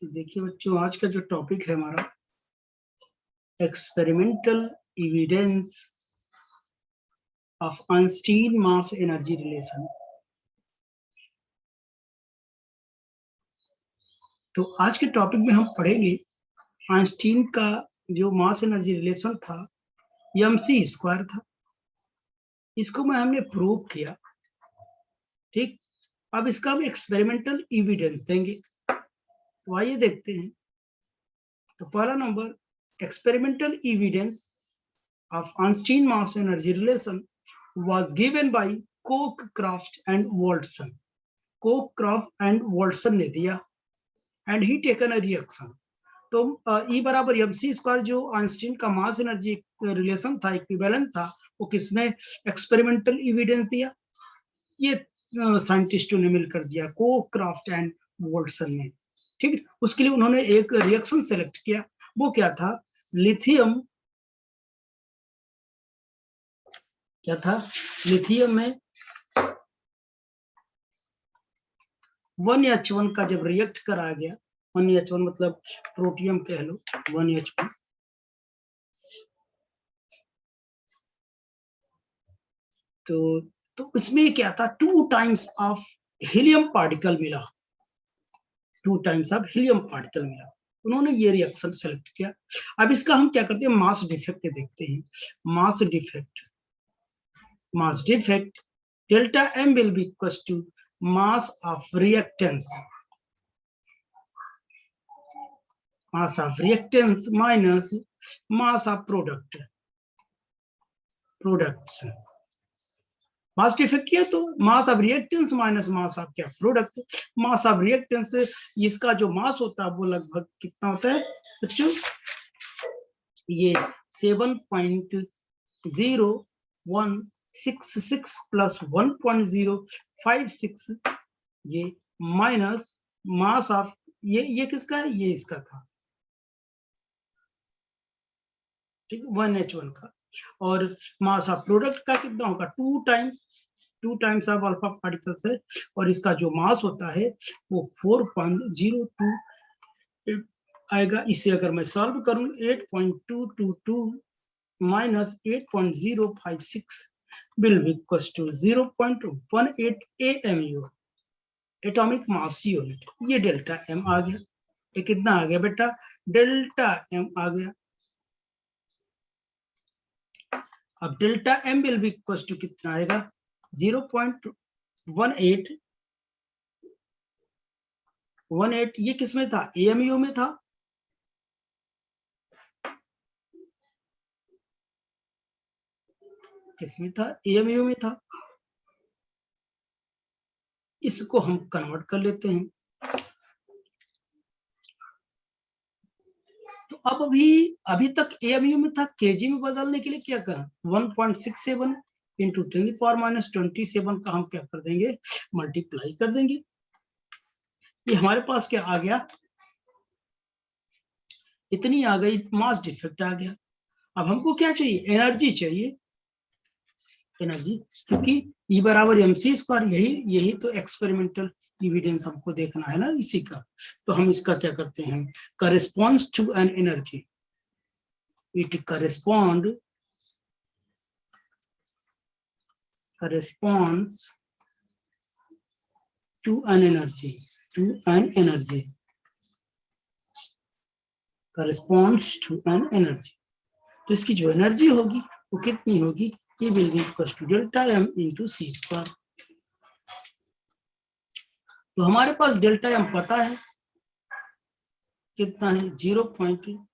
तो देखिए बच्चों, आज का जो टॉपिक है हमारा experimental evidence of Einstein mass energy relation. तो आज के टॉपिक में हम पढ़ेंगे आइंस्टीन का जो मास एनर्जी रिलेशन था mc² था। इसको हमने प्रूव किया। ठीक, अब इसका हम एक्सपेरिमेंटल एविडेंस देंगे। तो आइए देखते हैं। तो पहला number, experimental evidence of Einstein mass energy relation was given by Coke-Craft and Walton. Coke-Craft and Walton ने दिया and he taken a reaction. तो E बराबर mc² जो आइंस्टीन का मास एनर्जी रिलेशन था, इक्विवेलेंट था, वो किसने एक्सपेरिमेंटल एविडेंस दिया? ये साइंटिस्टों ने मिलकर दिया, कोक्राफ्ट एंड वॉल्टसन ने। ठीक, उसके लिए उन्होंने एक रिएक्शन सेलेक्ट किया। वो क्या था? लिथियम, क्या था? लिथियम में 1H1 का जब रिएक्ट करा गया, 1H1 मतलब प्रोटियम कह लो, 1H1, तो इसमें क्या था? 2 टाइम्स ऑफ हीलियम पार्टिकल मिला, 2 टाइम्स ऑफ हीलियम पार्टिकल मिला। उन्होंने ये रिएक्शन सेलेक्ट किया। अब इसका हम क्या करते हैं? मास डिफेक्ट देखते हैं। Mass defect delta M will be equals to mass of reactants minus mass of products। Mass defect किया तो mass of reactance minus mass of क्या? प्रोडक्ट। मास ऑफ रिएक्टेंस, इसका जो मास होता है वो लगभग कितना होता है बच्चों? ये 7.0166 प्लस 1.056, ये माइनस मास ऑफ ये किसका है? ये इसका था, ठीक, 1H1 का। और मास ऑफ प्रोडक्ट का कितना होगा? 2 टाइम्स ऑफ अल्फा पार्टिकल्स है, और इसका जो मास होता है वो 4.02 आएगा। इसे अगर मैं सॉल्व करूं, 8.222 minus 8.056 will be equals to 0.18 AMU, atomic mass unit. ये डेल्टा M आ गया। ये कितना आ गया बेटा? डेल्टा M आ गया। अब delta M will be equals to कितना आएगा? 0.18। ये किसमें था? AMU में था। किसमें था? AMU में था। इसको हम कन्वर्ट कर लेते हैं। तो अब अभी तक AMU में था, केजी में बदलने के लिए क्या करें? 1.67 इंटू 10⁻27 का हम क्या कर देंगे? मल्टीप्लाई कर देंगे। ये हमारे पास क्या आ गया? इतनी आ गई, मास डिफेक्ट आ गया। अब हमको क्या चाहिए? एनर्जी चाहिए, एनर्जी, क्योंकि E बराबर mc², यही तो एक्सपेरिमेंटल एविडेंस हमको देखना है ना, इसी का। तो हम इसका क्या करते हैं? Corresponds to an energy, it corresponds to an energy, corresponds to an energy। तो इसकी जो एनर्जी होगी वो कितनी होगी? ये will be equal to delta M into c²। तो हमारे पास डेल्टा M पता है कितना है? 0.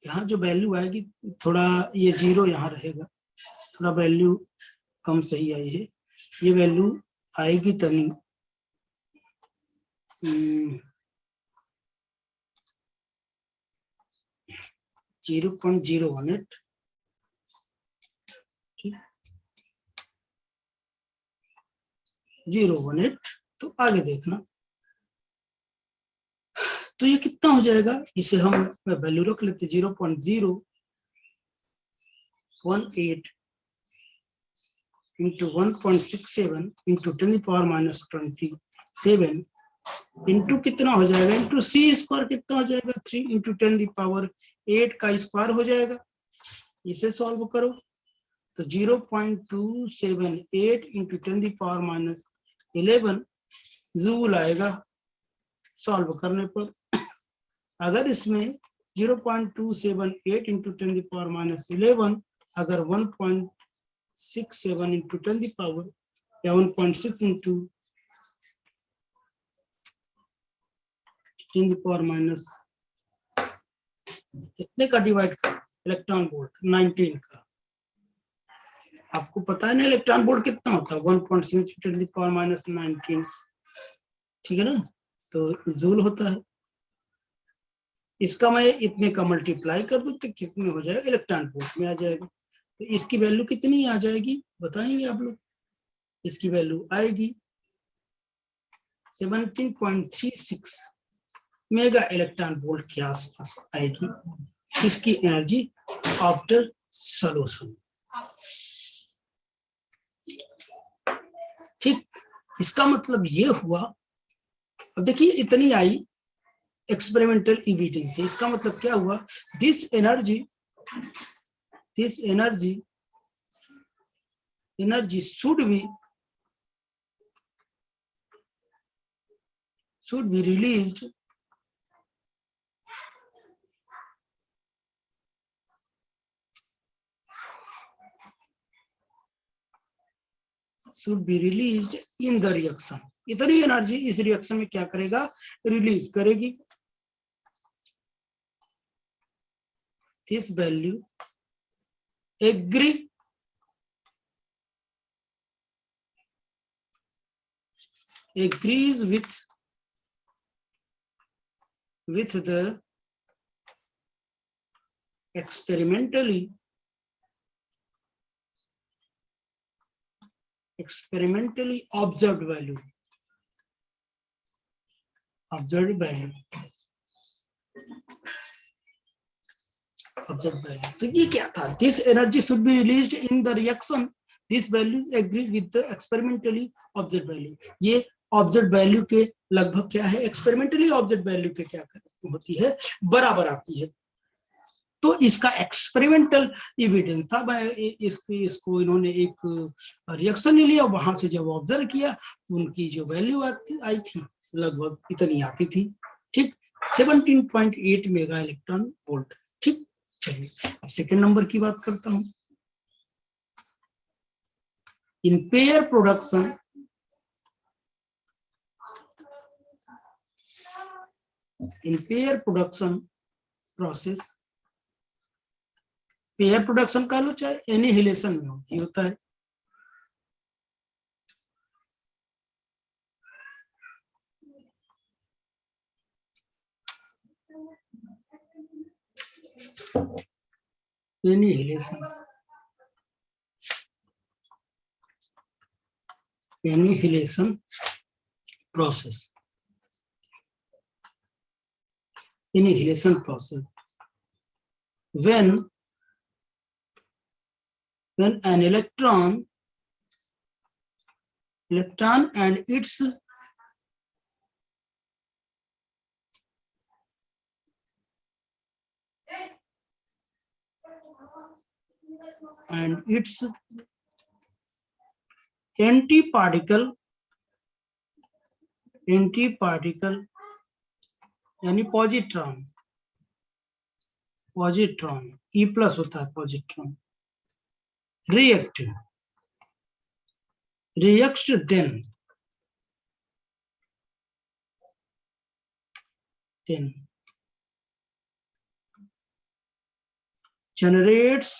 यहाँ जो वैल्यू आएगी, थोड़ा ये 0 यहाँ रहेगा, थोड़ा वैल्यू कम सही आई है। ये वैल्यू आएगी तभी 0.018। ठीक, 0.18। तो आगे देखना, तो ये कितना हो जाएगा? इसे हम वैल्यू रख लेते 0.0 18 into 1.67 into 10 to the power minus 27 into कितना हो जाएगा, इंटू सी स्क्वायर कितना हो जाएगा, 3 इंटू 10 दी पावर 8 का स्क्वायर हो जाएगा। इसे सॉल्व करो तो 0.278 into 10 the power minus 11 joule आएगा सॉल्व करने पर। अगर इसमें 0.278 इंटू 10 दी पावर माइनस 11 अगर 1.67 इंटू 10 दी पावर या 1.6 इंटू 10 पावर माइनस कितने का डिवाइड कर इलेक्ट्रॉन वोल्ट 19 का। आपको पता है ना इलेक्ट्रॉन वोल्ट कितना होता है, 1.6 10 पावर माइनस 19, ठीक है ना, तो जूल होता है। इसका मैं इतने का मल्टीप्लाई कर दूं तो कितने हो जाएगा, इलेक्ट्रॉन वोल्ट में आ जाएगा। तो इसकी वैल्यू कितनी आ जाएगी बताएंगे आप लोग। इसकी वैल्यू आएगी 17.36 मेगा इलेक्ट्रॉन वोल्ट के आसपास आएगी इसकी एनर्जी आफ्टर सॉल्यूशन। ठीक, इसका मतलब ये हुआ। अब देखिए इतनी आई एक्सपेरिमेंटल एविडेंस है, इसका मतलब क्या हुआ, this energy should be released in the reaction. इतनी एनर्जी इस रिएक्शन में क्या करेगा, रिलीज करेगी। This value agrees with the experimentally observed value। तो ये क्या था, this energy should be released in the reaction, this value agree with the experimentally observe value. ये ऑब्जर्व वैल्यू के लगभग क्या है, एक्सपेरिमेंटली ऑब्जर्व वैल्यू के क्या होती है, बराबर आती है। तो इसका एक्सपेरिमेंटल एविडेंस था। इसको इन्होंने एक रिएक्शन ले लिया, वहां से जब ऑब्जर्व किया उनकी जो वैल्यू आई थी लगभग इतनी आती थी। ठीक, 17.8 मेगा इलेक्ट्रॉन वोल्ट। ठीक, चलिए अब सेकेंड नंबर की बात करता हूं। In pair production process, pair production का लो चाहे एनिहिलेशन में हो, ये होता है। Annihilation process, when an electron and its antiparticle यानी पॉजिट्रॉन, E प्लस होता है positron, reacts then generates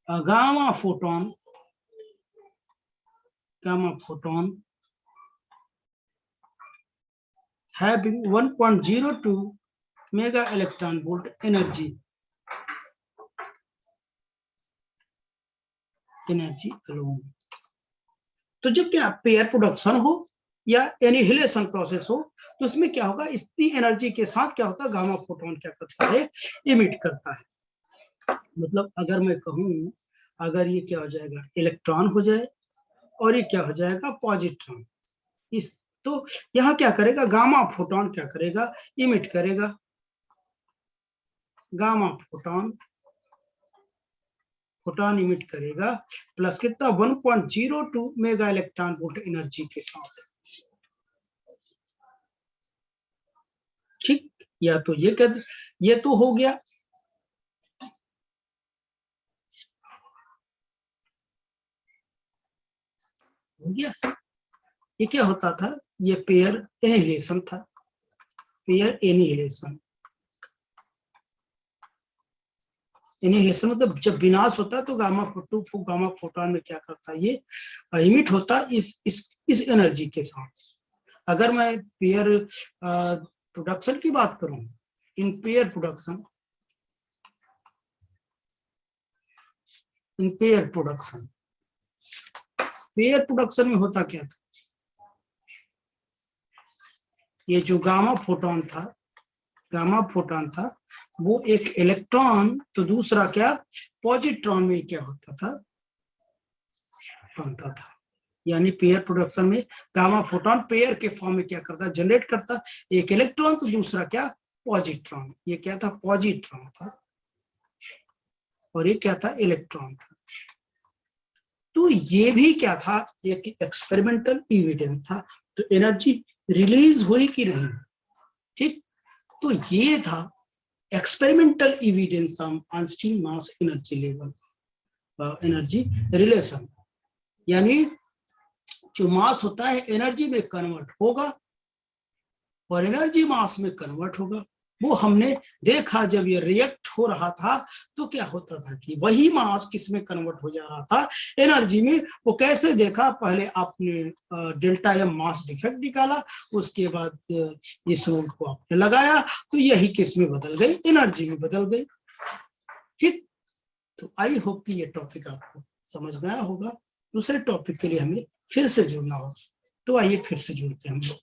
a gamma photon having 1.02 mega electron volt energy alone। तो जब क्या पेयर प्रोडक्शन हो या एनिहिलेशन प्रोसेस हो तो उसमें क्या होगा, इतनी एनर्जी के साथ क्या होता है, गामा फोटोन क्या करता है, इमिट करता है। मतलब अगर मैं कहूँ, अगर ये क्या हो जाएगा, इलेक्ट्रॉन हो जाए और ये क्या हो जाएगा, पॉजिट्रॉन। इस तो यहाँ क्या करेगा, गामा फोटोन क्या करेगा, इमिट करेगा। गामा फोटोन इमिट करेगा प्लस कितना 1.02 मेगा इलेक्ट्रॉन वोल्ट एनर्जी के साथ। ठीक, या तो ये तो हो गया। हो गया, ये क्या होता था, ये पेयर एनिहिलेशन था, पेयर एनिहिलेशन। एनिहिलेशन मतलब जब विनाश होता है तो गामा फोटोन में क्या करता है, ये इमिट होता इस एनर्जी के साथ। अगर मैं पेयर प्रोडक्शन की बात करूं, इन पेयर प्रोडक्शन में होता क्या था, ये जो गामा फोटोन था वो एक इलेक्ट्रॉन तो दूसरा क्या, पॉजिट्रॉन में क्या होता था, बनता था। यानी पेयर प्रोडक्शन में गामा फोटोन पेयर के फॉर्म में क्या करता, जनरेट करता, एक इलेक्ट्रॉन तो दूसरा क्या, पॉजिट्रॉन। ये क्या था, पॉजिट्रॉन था और ये क्या था, इलेक्ट्रॉन था। तो ये भी क्या था, एक एक्सपेरिमेंटल एविडेंस था। तो एनर्जी रिलीज हुई कि नहीं, ठीक। तो ये था experimental evidence on Einstein mass energy level, energy relation. यानी जो मास होता है एनर्जी में कन्वर्ट होगा और एनर्जी मास में कन्वर्ट होगा। वो हमने देखा जब ये रिएक्ट हो रहा था तो क्या होता था कि वही मास किसमें कन्वर्ट हो जा रहा था, एनर्जी में। वो कैसे देखा, पहले आपने डेल्टा एम मास डिफेक्ट निकाला, उसके बाद इस रूल को आपने लगाया तो यही किस में बदल गई, एनर्जी में बदल गई। ठीक, तो आई होप कि ये टॉपिक आपको समझ में आया होगा। दूसरे टॉपिक के लिए हमें फिर से जुड़ना होगा, तो आइए फिर से जुड़ते हैं हम लोग।